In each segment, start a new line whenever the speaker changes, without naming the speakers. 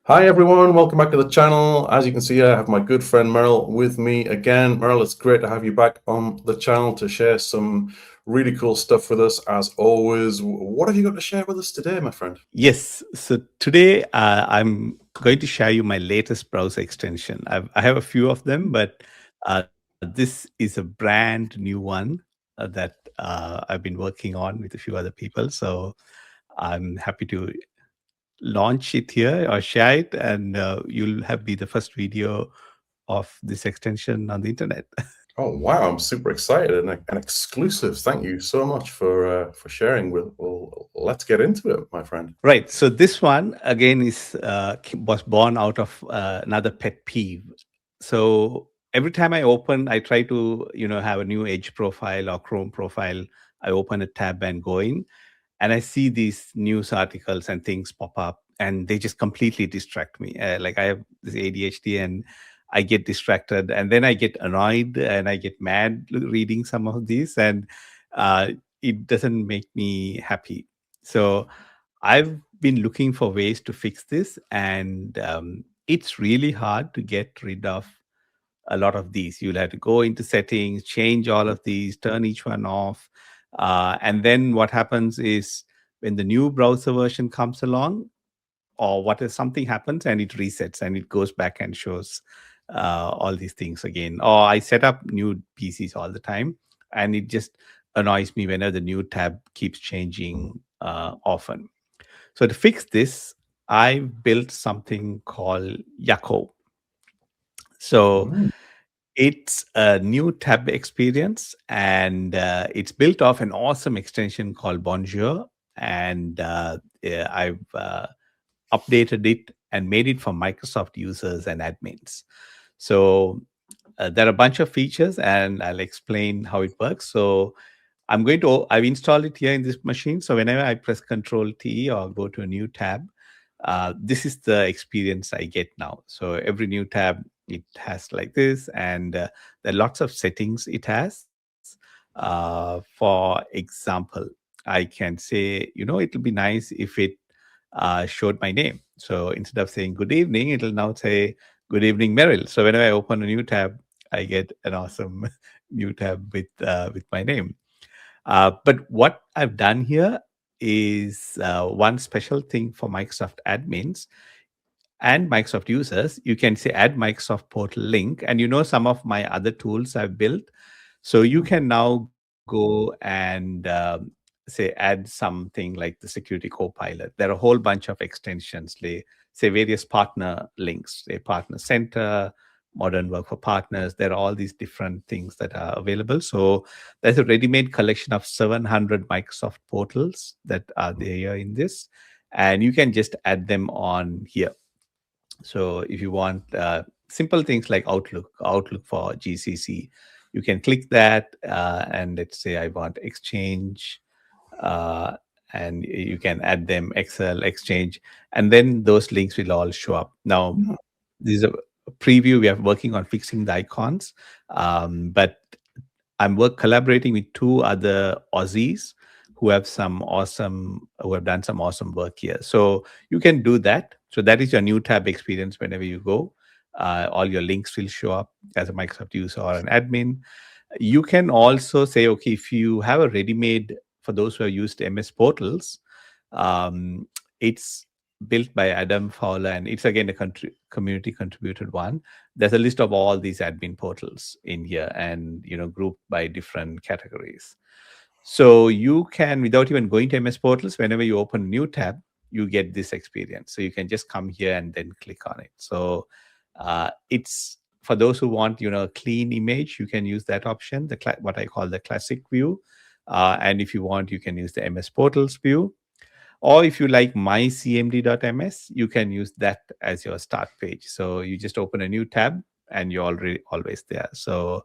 Hi everyone, welcome back to the channel. As you can see, I have my good friend Merrill with me again. Merrill, it's great to have you back on the channel to share some really cool stuff with us as always. What have you got to share with us today, my friend?
Yes. So today I'm going to share you my latest browser extension. I have a few of them, but this is a brand new one that I've been working on with a few other people. So I'm happy to launch it here or share it, and you'll have be the first video of this extension on the internet.
Oh wow, I'm super excited and an exclusive. Thank you so much for sharing. Let's get into it, my friend.
Right. So this one again is was born out of another pet peeve. So every time I open, I try to have a new Edge profile or Chrome profile. I open a tab and go in, and I see these news articles and things pop up, and they just completely distract me. Like I have this ADHD, and I get distracted, and then I get annoyed, and I get mad reading some of these, and uh, it doesn't make me happy. So I've been looking for ways to fix this, and it's really hard to get rid of a lot of these. You'll have to go into settings, change all of these, turn each one off. And then what happens is when the new browser version comes along, or what if something happens and it resets and it goes back and shows all these things again. Or I set up new PCs all the time, and it just annoys me whenever the new tab keeps changing often. So to fix this, I built something called Yako. So
Mm.
it's a new tab experience, and it's built off an awesome extension called Bonjour. And yeah, I've updated it and made it for Microsoft users and admins. So there are a bunch of features, and I'll explain how it works. So I've installed it here in this machine. So whenever I press Control T or go to a new tab, this is the experience I get now. So every new tab, it has like this, and there are lots of settings it has. For example, I can say, it'll be nice if it showed my name. So instead of saying good evening, it'll now say good evening, Merrill. So whenever I open a new tab, I get an awesome new tab with my name. But what I've done here is one special thing for Microsoft admins and Microsoft users. You can say add Microsoft portal link, and some of my other tools I've built. So you can now go and say add something like the security copilot. There are a whole bunch of extensions, say various partner links, say partner center, modern work for partners. There are all these different things that are available. So there's a ready-made collection of 700 Microsoft portals that are there in this, and you can just add them on here. So if you want simple things like Outlook for GCC, you can click that, and let's say I want Exchange, uh, and you can add them Excel, Exchange, and then those links will all show up. Now, this is a preview. We are working on fixing the icons, but collaborating with two other Aussies who have done some awesome work here. So you can do that. So that is your new tab experience whenever you go. All your links will show up as a Microsoft user or an admin. You can also say, okay, if you have a ready-made, for those who have used MS portals, it's built by Adam Fowler, and it's again a community contributed one. There's a list of all these admin portals in here, and grouped by different categories. So you can, without even going to MS portals, whenever you open a new tab, you get this experience. So you can just come here and then click on it. So it's for those who want a clean image, you can use that option, what I call the classic view. And if you want, you can use the MS portals view. Or if you like my CMD.MS, you can use that as your start page. So you just open a new tab and you're already always there. So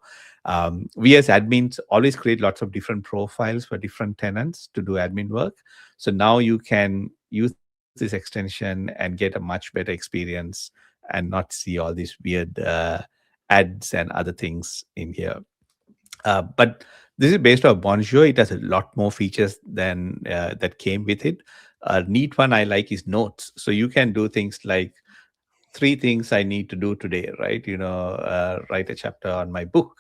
we as admins always create lots of different profiles for different tenants to do admin work. So now you can use this extension and get a much better experience and not see all these weird ads and other things in here. But this is based on Bonjour. It has a lot more features than that came with it. A neat one I like is notes. So you can do things like 3 things I need to do today, right? Write a chapter on my book,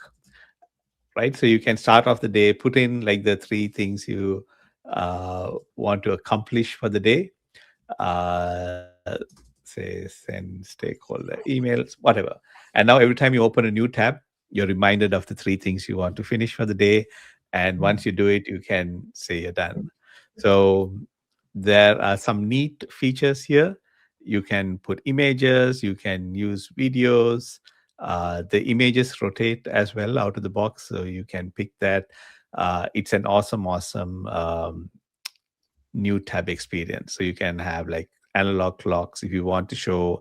right? So you can start off the day, put in like the 3 things you want to accomplish for the day. Uh, Say send stakeholder emails, whatever. And now every time you open a new tab, you're reminded of the 3 things you want to finish for the day. And once you do it, you can say you're done. So there are some neat features here. You can put images, you can use videos. The images rotate as well out of the box, so you can pick that. It's an awesome new tab experience. So you can have like analog clocks. If you want to show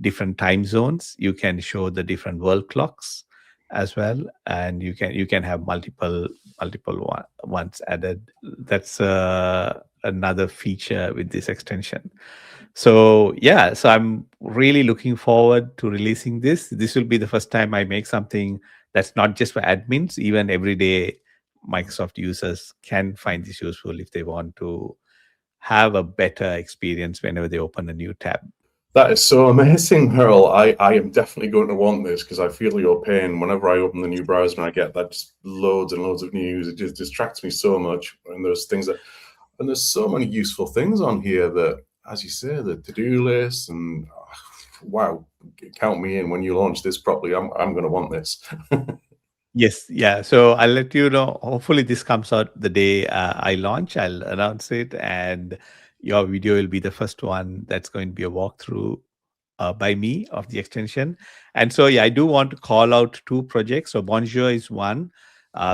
different time zones, you can show the different world clocks as well, and you can have multiple ones added. That's another feature with this extension. So yeah, so I'm really looking forward to releasing this. This will be the first time I make something that's not just for admins. Even everyday Microsoft users can find this useful if they want to have a better experience whenever they open a new tab.
That is so amazing, Merill. I am definitely going to want this because I feel your pain whenever I open the new browser and I get that just loads and loads of news. It just distracts me so much. And there's so many useful things on here that, as you say, the to-do list and wow, count me in when you launch this properly. I'm going to want this.
Yes, yeah. So I'll let you know. Hopefully, this comes out the day I launch. I'll announce it, and your video will be the first one that's going to be a walkthrough by me of the extension. And so, yeah, I do want to call out 2 projects. So Bonjour is one.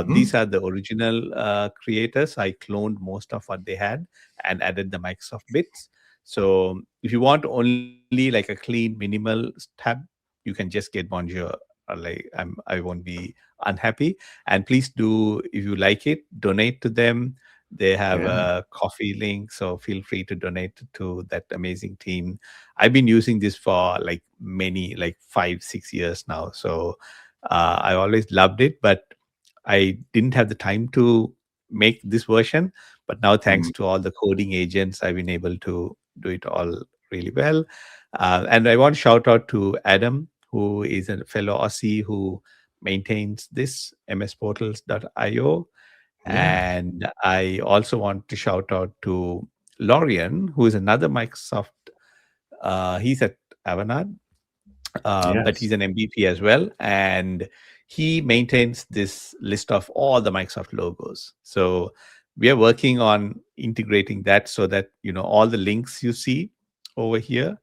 These are the original creators. I cloned most of what they had and added the Microsoft bits. So if you want only like a clean minimal tab, you can just get Bonjour. I won't be unhappy. And please do, if you like it, donate to them. They have a coffee link, so feel free to donate to that amazing team. I've been using this for like 5-6 years now. So I always loved it, but I didn't have the time to make this version. But now, thanks to all the coding agents, I've been able to do it all really well. And I want to shout out to Adam, who is a fellow Aussie who maintains this msportals.io. And I also want to shout out to Lorian, who is another Microsoft. He's at Avanade, but he's an MVP as well. And he maintains this list of all the Microsoft logos. So we are working on integrating that so that, all the links you see over here,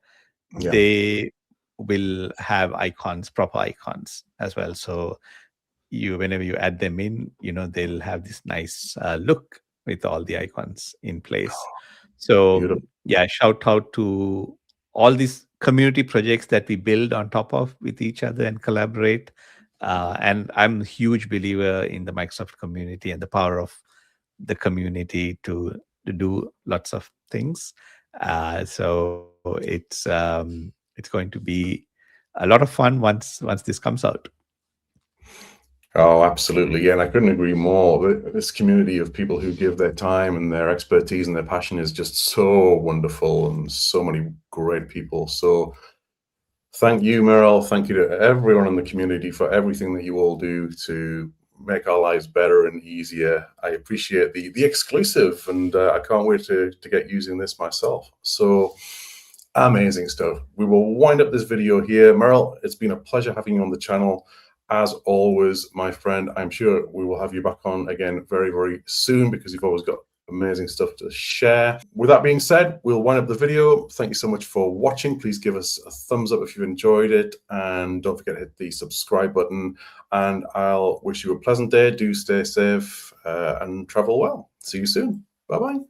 they will have icons, proper icons as well. So whenever you add them in, they'll have this nice look with all the icons in place. So
Beautiful.
yeah, shout out to all these community projects that we build on top of with each other and collaborate. And I'm a huge believer in the Microsoft community and the power of the community to do lots of things. So it's going to be a lot of fun once this comes out.
Oh, absolutely. Yeah, and I couldn't agree more. This community of people who give their time and their expertise and their passion is just so wonderful, and so many great people. So thank you, Merill. Thank you to everyone in the community for everything that you all do to make our lives better and easier. I appreciate the exclusive, and I can't wait to get using this myself. So amazing stuff. We will wind up this video here. Merill, it's been a pleasure having you on the channel. As always, my friend, I'm sure we will have you back on again very, very soon because you've always got amazing stuff to share. With that being said, we'll wind up the video. Thank you so much for watching. Please give us a thumbs up if you enjoyed it, and don't forget to hit the subscribe button. And I'll wish you a pleasant day. Do stay safe and travel well. See you soon. Bye-bye.